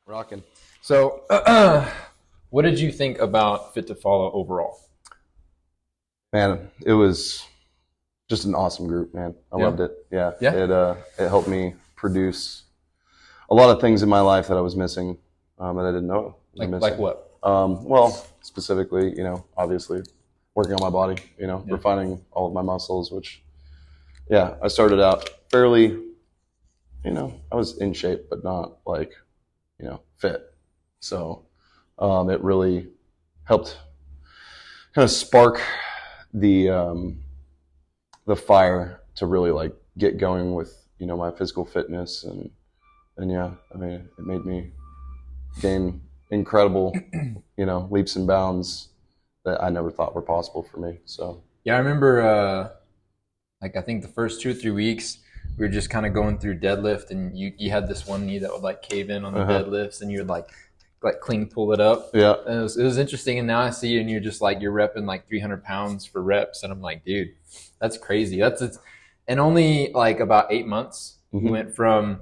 Rocking. So, what did you think about Fit to Follow overall? Man, it was just an awesome group, man. I Yeah. loved it. Yeah. Yeah. It helped me produce a lot of things in my life that I was missing, that I didn't know I was Like missing. what? Well, specifically, obviously working on my body, Yeah. refining all of my muscles, which, yeah, I started out fairly, I was in shape, but not like, fit. So, it really helped kind of spark the the fire to really like get going with my physical fitness and yeah, I mean it made me gain incredible leaps and bounds that I never thought were possible for me. So Yeah, I remember I think the first 2 or 3 weeks we were just kind of going through deadlift, and you had this one knee that would like cave in on the uh-huh. deadlifts, and you would like clean pull it up. Yeah, And it was interesting, and now I see you, and you're just like you're repping like 300 pounds for reps, and I'm like, dude, that's crazy. That's it's, and only like about 8 months you hmm, went from.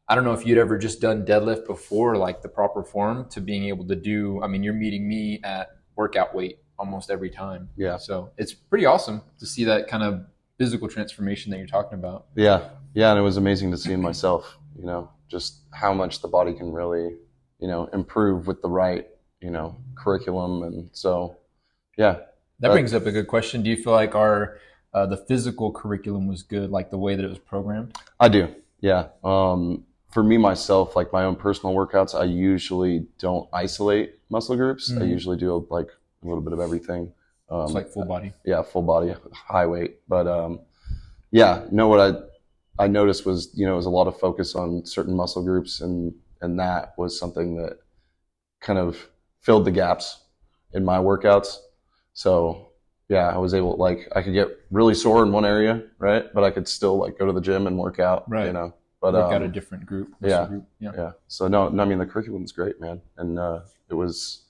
I don't know if you'd ever just done deadlift before, like the proper form, to being able to do. I mean, you're meeting me at workout weight almost every time. yeah, So it's pretty awesome to see that kind of physical transformation that you're talking about. yeah, yeah, and it was amazing to see in myself, just how much the body can really improve with the right curriculum. And so yeah, That that brings up a good question. Do you feel like our the physical curriculum was good, like the way that it was programmed? I do. Yeah. For me myself, like my own personal workouts, I usually don't isolate muscle groups. I Mm-hmm. usually do like a little bit of everything. It's Um, like full body. yeah, full body, high weight. But yeah, no, what I noticed was it was a lot of focus on certain muscle groups, and that was something that kind of filled the gaps in my workouts. So yeah, I was able like I could get really sore in one area, right? But I could still like go to the gym and work out, Right. But Work out a different group, muscle yeah, group. Yeah. yeah. So no, I mean the curriculum's great, man, and it was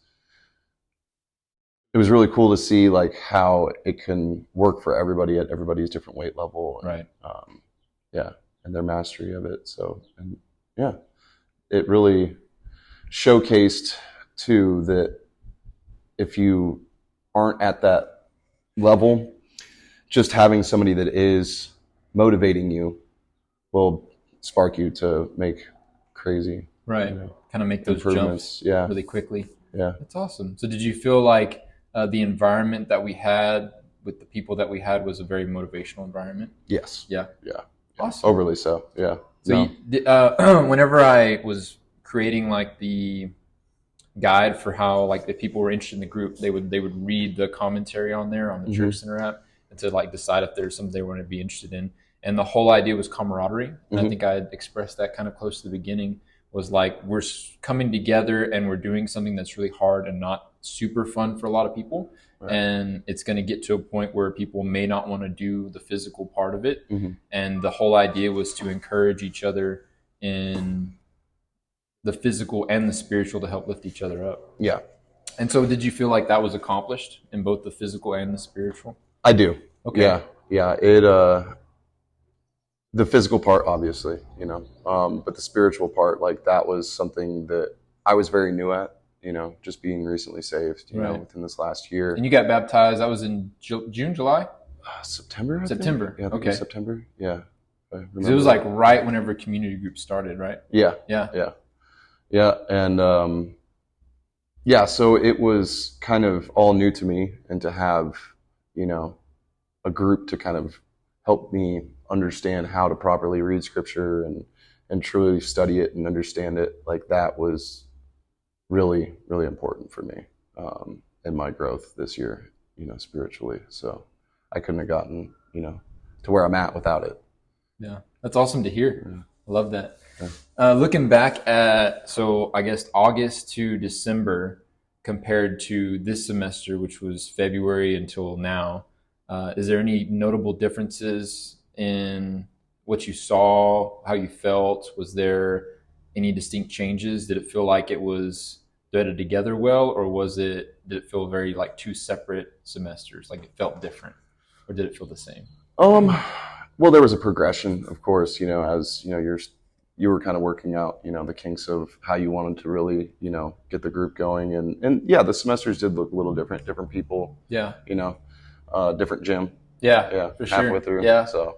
it was really cool to see like how it can work for everybody at everybody's different weight level, and Right. yeah, and their mastery of it. So and yeah, it really showcased too that if you aren't at that level, just having somebody that is motivating you will spark you to make crazy, Right. Kind of make those jumps improvements. Yeah, really quickly. yeah, That's awesome. So did you feel like the environment that we had with the people that we had was a very motivational environment? yes, Yeah. yeah, yeah. Awesome. Overly so. Yeah, So no, whenever I was creating like the guide for how like the people were interested in the group, they would read the commentary on there on the hmm, Church Center app and to like decide if there's something they want to be interested in. And the whole idea was camaraderie. And I hmm, think I had expressed that kind of close to the beginning was like we're coming together and we're doing something that's really hard and not super fun for a lot of people. right, And it's going to get to a point where people may not want to do the physical part of it. hmm, And the whole idea was to encourage each other in the physical and the spiritual to help lift each other up. yeah. And so, did you feel like that was accomplished in both the physical and the spiritual? I do. Okay. Yeah, yeah. It the physical part, obviously, but the spiritual part, like that was something that I was very new at, just being recently saved, Right. within this last year. And you got baptized. That was in June, July, September, I think. September. Yeah, I think it Okay. was September. Yeah, I 'Cause it was remember. like right whenever community group started, right? Yeah, Yeah. yeah, yeah, and yeah. So it was kind of all new to me, and to have, you know, a group to kind of help me understand how to properly read scripture and truly study it and understand it, like that was really really important for me, in my growth this year, spiritually. So I couldn't have gotten to where I'm at without it. Yeah. That's awesome to hear. Yeah. I love that. Yeah. Looking back at, so I guess August to December compared to this semester, which was February until now, is there any notable differences in what you saw, how you felt? Was there any distinct changes? Did it feel like it was threaded together well, or did it feel very like two separate semesters? Like it felt different, or did it feel the same? Um, well, there was a progression, of course, as you were kind of working out, the kinks of how you wanted to really, get the group going. And yeah, the semesters did look a little different people, Yeah. Different gym. Yeah. Yeah. For Halfway sure. through. Yeah. So,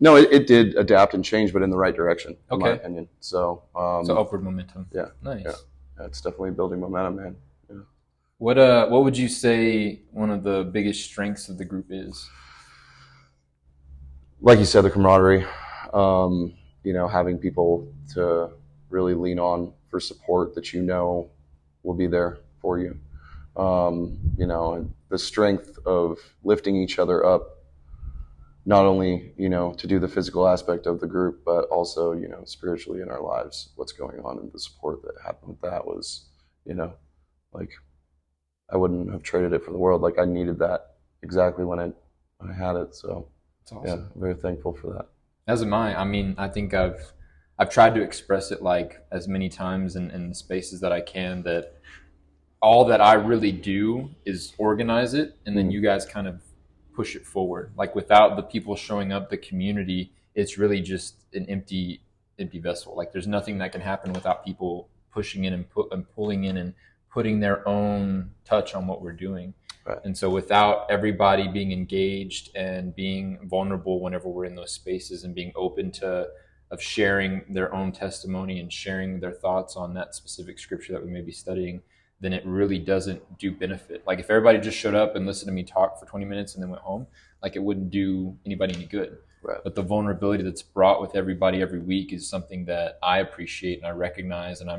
no, it did adapt and change, but in the right direction, in my opinion. So, so upward momentum. Yeah. Nice. Yeah, it's definitely building momentum, man. Yeah. What would you say one of the biggest strengths of the group is? Like you said, the camaraderie, having people to really lean on for support that will be there for you. And the strength of lifting each other up, not only, to do the physical aspect of the group, but also, spiritually in our lives, what's going on, and the support that happened with that was, like, I wouldn't have traded it for the world. Like, I needed that exactly when I had it. So That's awesome. yeah, I'm very thankful for that. As am I. I mean, I think I've tried to express it like as many times in the spaces that I can, that all that I really do is organize it, and then you guys kind of push it forward. Like, without the people showing up, the community, it's really just an empty vessel. Like, there's nothing that can happen without people pushing in and pulling in and putting their own touch on what we're doing. Right. And so without everybody being engaged and being vulnerable whenever we're in those spaces, and being open of sharing their own testimony and sharing their thoughts on that specific scripture that we may be studying, then it really doesn't do benefit. Like, if everybody just showed up and listened to me talk for 20 minutes and then went home, like, it wouldn't do anybody any good. Right. But the vulnerability that's brought with everybody every week is something that I appreciate and I recognize, and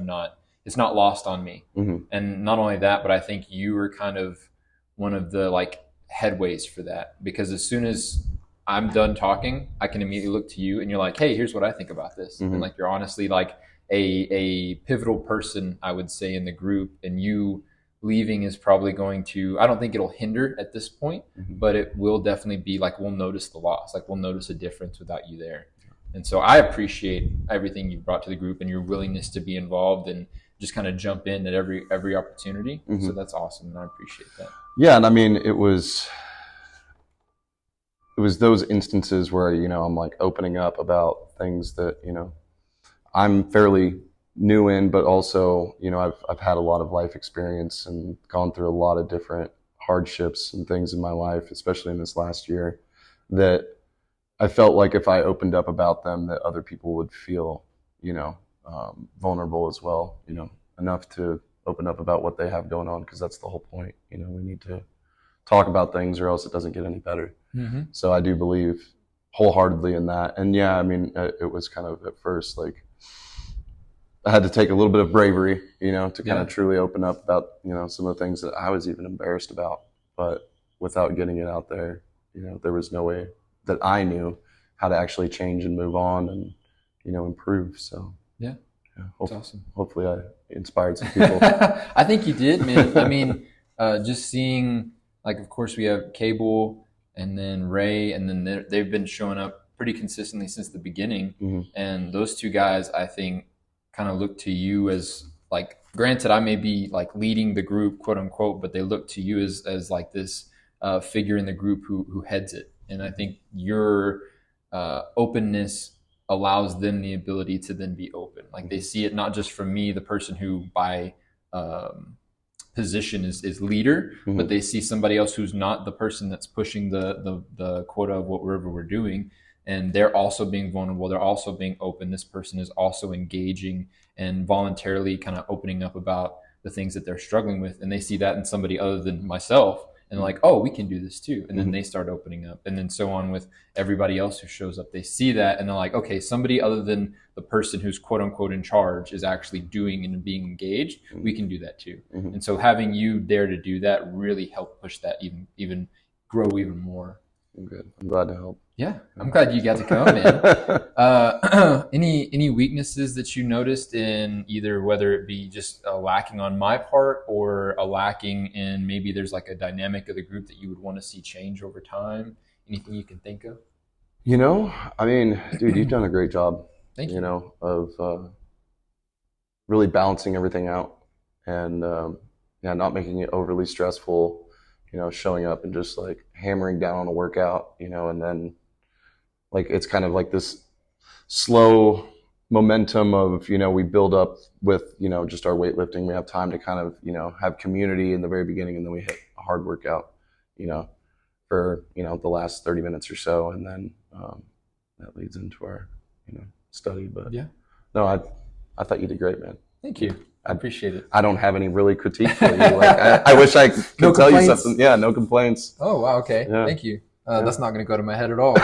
it's not lost on me. Mm-hmm. And not only that, but I think you were kind of one of the headways for that, because as soon as I'm done talking, I can immediately look to you and you're like, hey, here's what I think about this. Mm-hmm. And you're honestly a pivotal person, I would say, in the group, and you leaving is probably going to, I don't think it'll hinder at this point, but it will definitely be we'll notice the loss, we'll notice a difference without you there. And so I appreciate everything you've brought to the group and your willingness to be involved and just kind of jump in at every opportunity. Mm-hmm. So that's awesome, and I appreciate that. Yeah, and I mean, it was those instances where, I'm opening up about things that, I'm fairly new in, but also, I've had a lot of life experience and gone through a lot of different hardships and things in my life, especially in this last year, that I felt like if I opened up about them, that other people would feel, vulnerable as well, enough to open up about what they have going on, because that's the whole point. We need to talk about things, or else it doesn't get any better. Mm-hmm. So I do believe wholeheartedly in that. And yeah, I mean, it was kind of at first I had to take a little bit of bravery, to kind of truly open up about, some of the things that I was even embarrassed about. But without getting it out there, there was no way that I knew how to actually change and move on and, improve. So yeah, that's awesome. Hopefully I inspired some people. I think you did, man. I mean, just seeing, of course we have Cable and then Ray, and then they've been showing up pretty consistently since the beginning. Mm-hmm. And those two guys, I think, kind of look to you as granted, I may be leading the group, quote unquote, but they look to you as this figure in the group who heads it. And I think your openness allows them the ability to then be open. They see it not just from me, the person who by position is leader, mm-hmm. but they see somebody else who's not the person that's pushing the quota of whatever we're doing. And they're also being vulnerable. They're also being open. This person is also engaging and voluntarily kind of opening up about the things that they're struggling with. And they see that in somebody other than myself. And they're like, oh, we can do this too. And then they start opening up. And then so on with everybody else who shows up. They see that and they're like, okay, somebody other than the person who's quote unquote in charge is actually doing and being engaged. We can do that too. Mm-hmm. And so having you there to do that really helped push that even grow even more. I'm good. I'm glad to help. Yeah, I'm glad you got to come, man. Any weaknesses that you noticed in either, whether it be just a lacking on my part or a lacking in maybe there's a dynamic of the group that you would want to see change over time? Anything you can think of? I mean, dude, you've done a great job. Thank you. Of really balancing everything out and not making it overly stressful. Showing up and just hammering down on a workout, and then it's kind of this slow momentum of, we build up with, just our weightlifting. We have time to kind of, have community in the very beginning, and then we hit a hard workout, for, the last 30 minutes or so. And then that leads into our, study. But yeah, no, I thought you did great, man. Thank you. I appreciate it. I don't have any really critique for you. Like, I wish I could No tell you complaints? something. Yeah, no complaints. Oh, wow. Okay. Yeah. Thank you. That's not going to go to my head at all.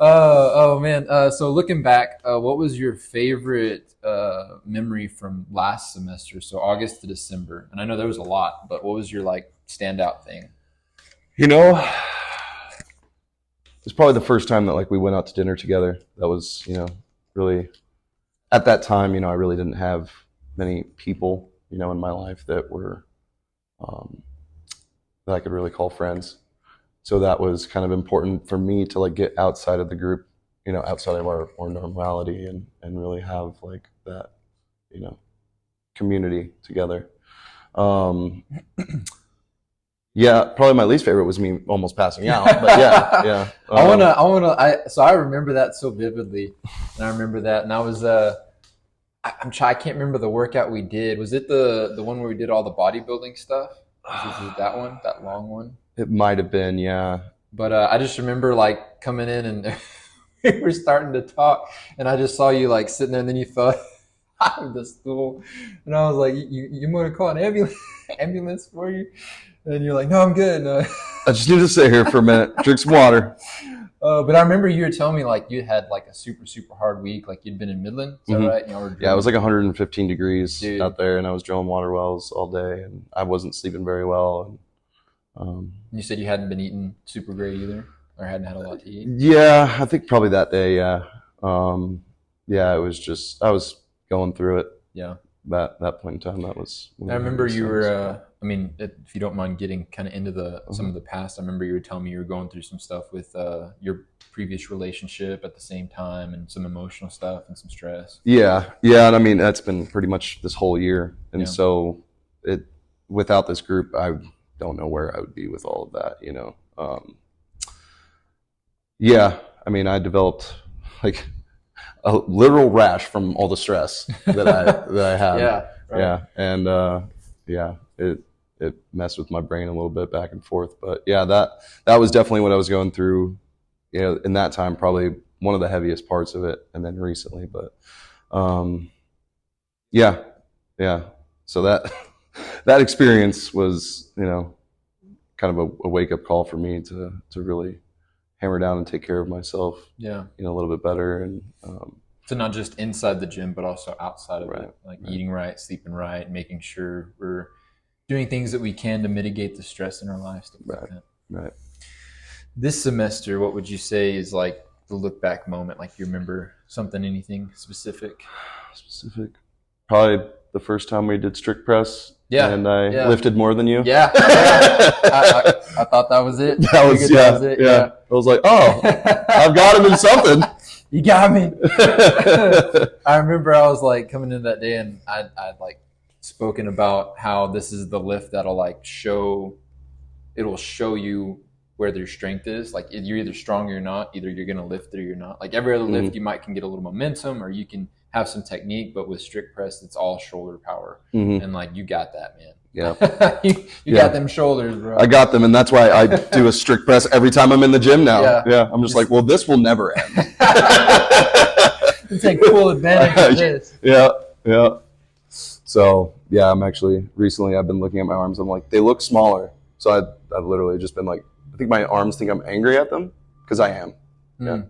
Oh man. So looking back, what was your favorite memory from last semester? So August to December. And I know there was a lot, but what was your like standout thing? It's probably the first time that like we went out to dinner together. That was, really at that time, I really didn't have many people, in my life that were that I could really call friends. So that was kind of important for me to like get outside of the group, outside of our normality, and really have like that, community together. Yeah, probably my least favorite was me almost passing out, but yeah. So I remember that so vividly, and I remember that, and I was, I can't remember the workout we did. Was it the one where we did all the bodybuilding stuff? Was it that one, that long one? It might have been, yeah. But I just remember like coming in and we were starting to talk, and I just saw you like sitting there, and then you fell out of the stool, and I was like, "You want to call an ambulance for you?" And you're like, "No, I'm good." No. I just need to sit here for a minute, drink some water. But I remember you were telling me like you had like a super, super hard week, like you'd been in Midland. Is that right? Yeah, it was like 115 degrees Dude. out there, and I was drilling water wells all day, and I wasn't sleeping very well. And you said you hadn't been eating super great either, or hadn't had a lot to eat. Yeah, I think probably that day. Yeah, yeah. It was just I was going through it. Yeah. That point in time, that was. I remember you were. I mean, if you don't mind getting kind of into some of the past, I remember you were telling me you were going through some stuff with your previous relationship at the same time, and some emotional stuff and some stress. Yeah, and I mean that's been pretty much this whole year, and Yeah. so without this group, I don't know where I would be with all of that. Yeah, I mean, I developed like a literal rash from all the stress that I had. Yeah. Right. Yeah, and yeah, it messed with my brain a little bit back and forth. But yeah, that was definitely what I was going through. In that time, probably one of the heaviest parts of it, and then recently. But yeah. So that experience was, kind of a wake up call for me to really hammer down and take care of myself. Yeah. A little bit better, and So not just inside the gym, but also outside of Right, it, like right. eating right, sleeping right, making sure we're doing things that we can to mitigate the stress in our lives. Stuff like that. right. This semester, what would you say is like the look back moment? Like you remember something, anything specific? Specific. Probably the first time we did strict press. Yeah, And I yeah. lifted more than you. Yeah. I thought that was it. That was, Figured that was it. yeah. I was like, oh, I've got him in something. You got me. I remember I was like coming in that day, and I'd like spoken about how this is the lift that'll like it'll show you where their strength is. Like you're either strong or not, either you're going to lift or you're not. Like every other lift, you might can get a little momentum, or you can have some technique, but with strict press, it's all shoulder power. And like, you got that, man. Yeah. you got them shoulders, bro. I got them, and that's why I do a strict press every time I'm in the gym now. Yeah. I'm just like, well, this will never end. You take full advantage of this. Yeah. So yeah, recently I've been looking at my arms. I'm like, they look smaller. So I've literally just been like, I think my arms think I'm angry at them, because I am. Yeah.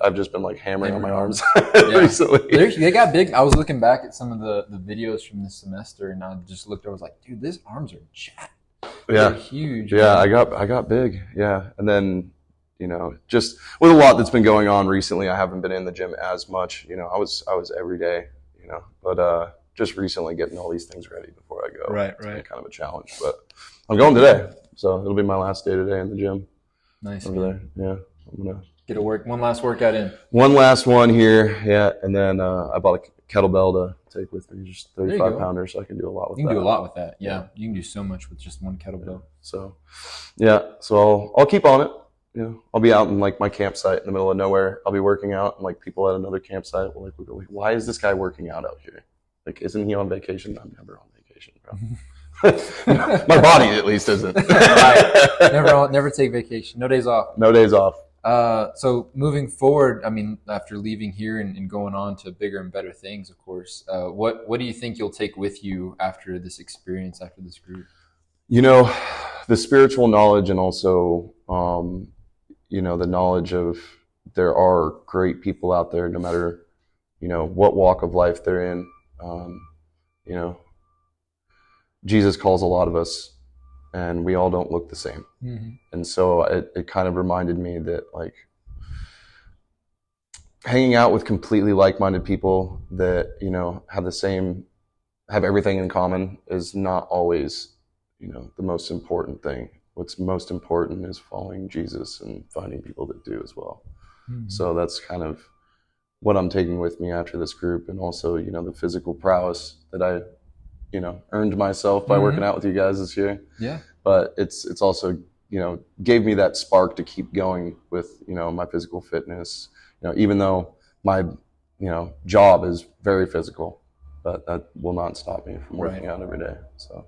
I've just been like hammering on my arms recently. They got big. I was looking back at some of the videos from this semester, and I just looked over, I was like, dude, these arms are jacked. They're huge. Yeah, man. I got big. Yeah. And then, just with a lot that's been going on recently, I haven't been in the gym as much. I was every day, but just recently getting all these things ready before I go. Right. It's been kind of a challenge, but I'm going today. So it'll be my last day today in the gym. Nice. Over there. Yeah. I'm going to get one last workout in. One last one here. Yeah. And then I bought a kettlebell to take with me, just 35 pounder, so I can do a lot with that. You can do a lot with that. Yeah. You can do so much with just one kettlebell. So, yeah. So I'll keep on it. I'll be out in like my campsite in the middle of nowhere. I'll be working out, and like people at another campsite will we'll go like, why is this guy working out here? Like, isn't he on vacation? I'm never on vacation, bro. My body at least isn't. Right. Never take vacation. No days off. No days off. So moving forward, I mean, after leaving here and going on to bigger and better things, of course, what do you think you'll take with you after this experience, after this group? The spiritual knowledge, and also, the knowledge of there are great people out there, no matter, what walk of life they're in. Jesus calls a lot of us, and we all don't look the same. Mm-hmm. And so it kind of reminded me that, like, hanging out with completely like-minded people that, have everything in common is not always, the most important thing. What's most important is following Jesus and finding people that do as well. Mm-hmm. So that's kind of what I'm taking with me after this group, and also, the physical prowess that I, earned myself by working out with you guys this year. Yeah. But it's also, gave me that spark to keep going with, my physical fitness, even though my, job is very physical, but that will not stop me from working out every day. So.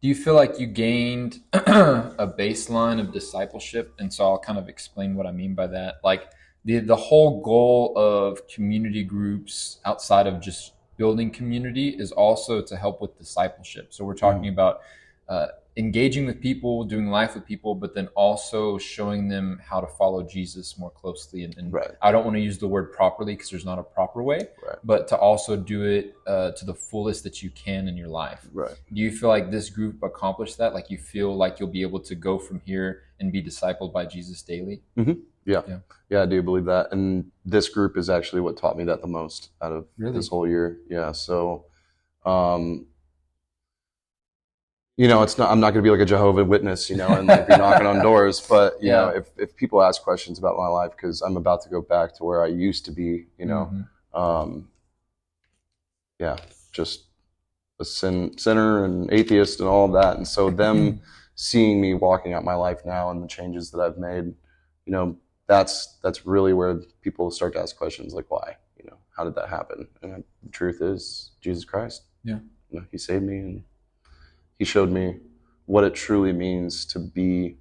Do you feel like you gained a baseline of discipleship? And so I'll kind of explain what I mean by that. Like the whole goal of community groups outside of just building community is also to help with discipleship. So we're talking about engaging with people, doing life with people, but then also showing them how to follow Jesus more closely. And I don't want to use the word properly because there's not a proper way, but to also do it to the fullest that you can in your life. Right. Do you feel like this group accomplished that? Like you feel like you'll be able to go from here and be discipled by Jesus daily? Mm-hmm. Yeah, I do believe that. And this group is actually what taught me that the most out of this whole year. Yeah. So, it's not, I'm not going to be like a Jehovah's Witness, and like be knocking on doors, but you know, if people ask questions about my life, cause I'm about to go back to where I used to be, just a sinner and atheist and all of that. And so them seeing me walking out my life now and the changes that I've made, that's really where people start to ask questions like, why, how did that happen? And the truth is Jesus Christ. Yeah. He saved me, and he showed me what it truly means to be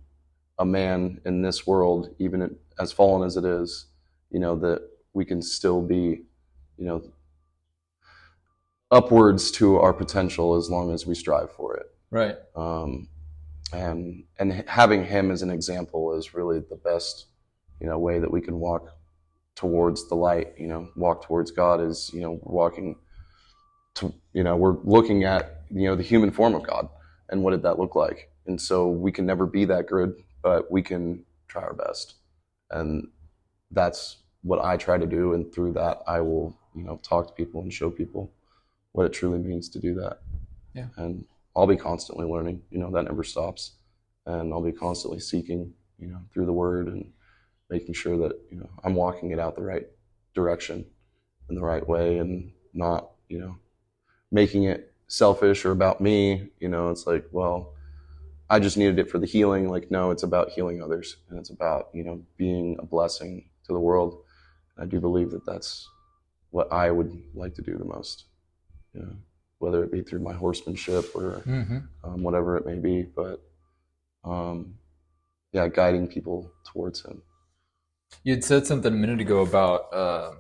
a man in this world, even as fallen as it is, that we can still be, upwards to our potential as long as we strive for it. Right. And having him as an example is really the best, way that we can walk towards the light, walk towards God is, walking to, we're looking at, the human form of God and what did that look like? And so we can never be that good, but we can try our best. And that's what I try to do. And through that, I will, talk to people and show people what it truly means to do that. Yeah. And I'll be constantly learning, that never stops. And I'll be constantly seeking, through the word and making sure that, I'm walking it out the right direction in the right way, and not, making it selfish or about me. It's like, well, I just needed it for the healing. Like, no, it's about healing others, and it's about, being a blessing to the world. And I do believe that that's what I would like to do the most, whether it be through my horsemanship or whatever it may be, but guiding people towards him. You had said something a minute ago about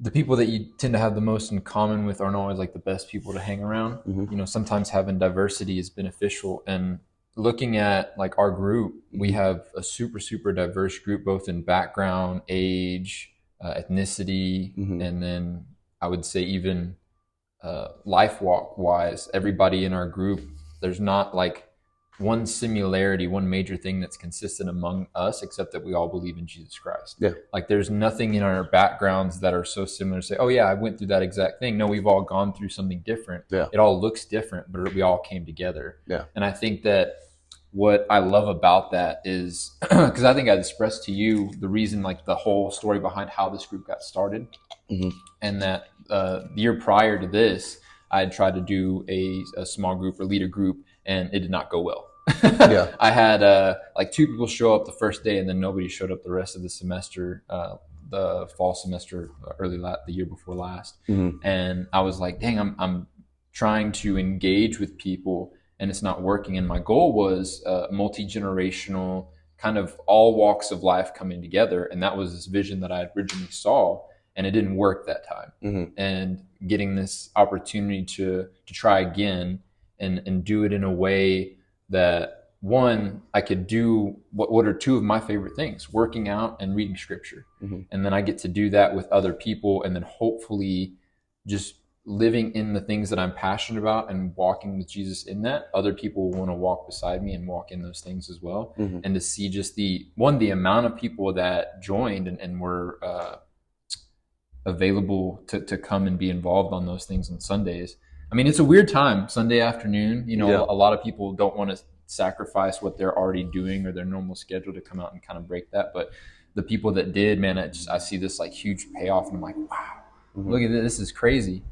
the people that you tend to have the most in common with aren't always like the best people to hang around. Mm-hmm. Sometimes having diversity is beneficial. And looking at like our group, we have a super, super diverse group, both in background, age, ethnicity, and then I would say even life walk wise, everybody in our group, there's not like one similarity, one major thing that's consistent among us, except that we all believe in Jesus Christ. Yeah. Like there's nothing in our backgrounds that are so similar to say, oh yeah, I went through that exact thing. No, we've all gone through something different. Yeah. It all looks different, but we all came together. Yeah. And I think that what I love about that is, because I think I expressed to you the reason, like the whole story behind how this group got started. And that the year prior to this, I had tried to do a small group or leader group, and it did not go well. Yeah. I had like 2 people show up the first day, and then nobody showed up the rest of the semester, the fall semester, the year before last. Mm-hmm. And I was like, dang, I'm trying to engage with people, and it's not working. And my goal was multi-generational, kind of all walks of life coming together, and that was this vision that I originally saw, and it didn't work that time. Mm-hmm. And getting this opportunity to try again and do it in a way that, one, I could do what are 2 of my favorite things, working out and reading scripture. Mm-hmm. And then I get to do that with other people, and then hopefully just living in the things that I'm passionate about and walking with Jesus in that. Other people want to walk beside me and walk in those things as well. Mm-hmm. And to see just the amount of people that joined and were available to come and be involved on those things on Sundays. I mean, it's a weird time, Sunday afternoon. You know, a lot of people don't want to sacrifice what they're already doing or their normal schedule to come out and kind of break that. But the people that did, man, I see this like huge payoff, and I'm like, wow, look at this. This is crazy.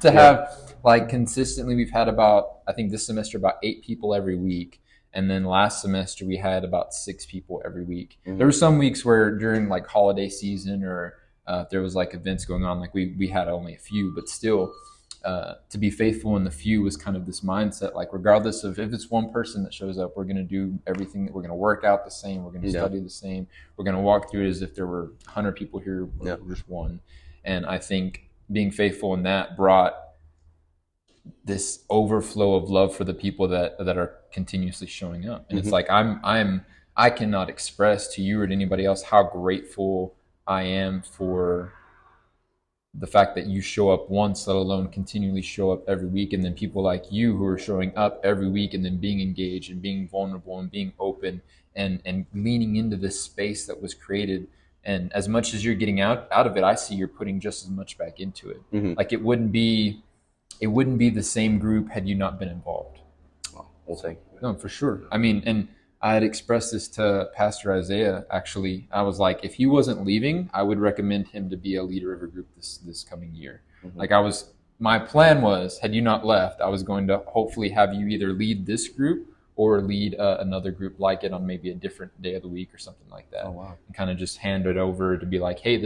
To have like consistently, we've had about, I think this semester, about 8 people every week. And then last semester we had about 6 people every week. There were some weeks where during like holiday season or if there was like events going on, like we had only a few, but still to be faithful in the few was kind of this mindset, like regardless of if it's one person that shows up, we're going to do everything. We're going to work out the same. We're going to study the same. We're going to walk through it as if there were 100 people here or just one. And I think being faithful in that brought this overflow of love for the people that are continuously showing up. And it's like, I cannot express to you or to anybody else how grateful I am for the fact that you show up once, let alone continually show up every week. And then people like you who are showing up every week and then being engaged and being vulnerable and being open and leaning into this space that was created. And as much as you're getting out of it, I see you're putting just as much back into it. Like it wouldn't be the same group had you not been involved. Well, thank you. No, for sure. I mean, and I had expressed this to Pastor Isaiah, actually. I was like, if he wasn't leaving, I would recommend him to be a leader of a group this coming year. Like my plan was, had you not left, I was going to hopefully have you either lead this group or lead another group like it on maybe a different day of the week or something like that. Oh, wow. And kind of just hand it over to be like, hey,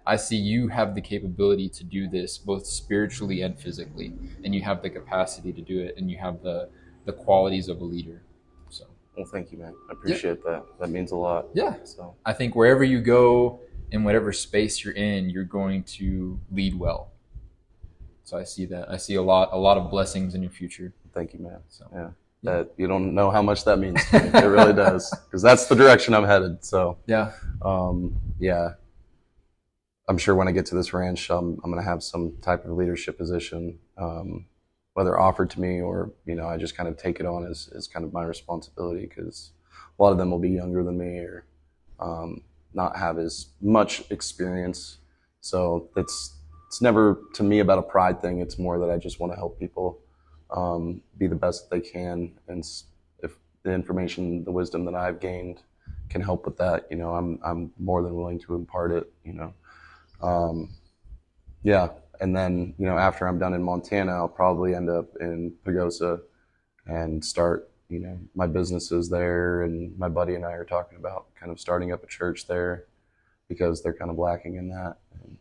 I see you have the capability to do this both spiritually and physically, and you have the capacity to do it, and you have the qualities of a leader. So, well, thank you, man. I appreciate that. That means a lot. Yeah. So I think wherever you go, in whatever space you're in, you're going to lead well. So I see that. I see a lot of blessings in your future. Thank you, man. So That you don't know how much that means to me. It really does, because that's the direction I'm headed. So I'm sure when I get to this ranch, I'm going to have some type of leadership position, whether offered to me or, I just kind of take it on as kind of my responsibility, because a lot of them will be younger than me or not have as much experience. So it's never to me about a pride thing. It's more that I just want to help people be the best that they can. And if the information, the wisdom that I've gained can help with that, I'm more than willing to impart it, And then, after I'm done in Montana, I'll probably end up in Pagosa and start, my businesses there. And my buddy and I are talking about kind of starting up a church there because they're kind of lacking in that. And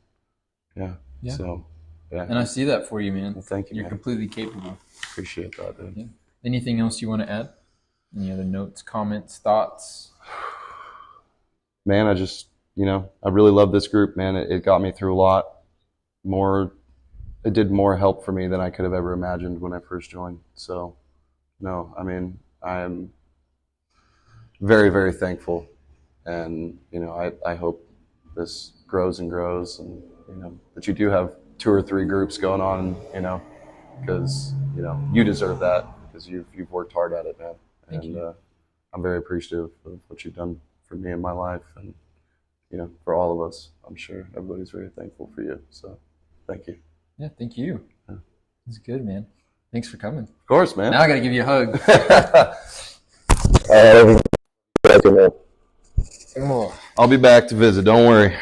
so, yeah. And I see that for you, man. Well, thank you, You're man. completely capable. Appreciate that, dude. Yeah. Anything else you want to add? Any other notes, comments, thoughts? Man, I just, I really love this group, man. It got me through a lot more. It did more help for me than I could have ever imagined when I first joined. So, no, I mean, I'm very, very thankful. And, I hope this grows and grows, and, that you do have 2 or 3 groups going on, because, you deserve that, because you've worked hard at it, man. Thank you. I'm very appreciative of what you've done for me in my life, and, for all of us. I'm sure everybody's very thankful for you. So thank you. Yeah, thank you. Yeah. It's good, man. Thanks for coming. Of course, man. Now I got to give you a hug. I'll be back to visit. Don't worry.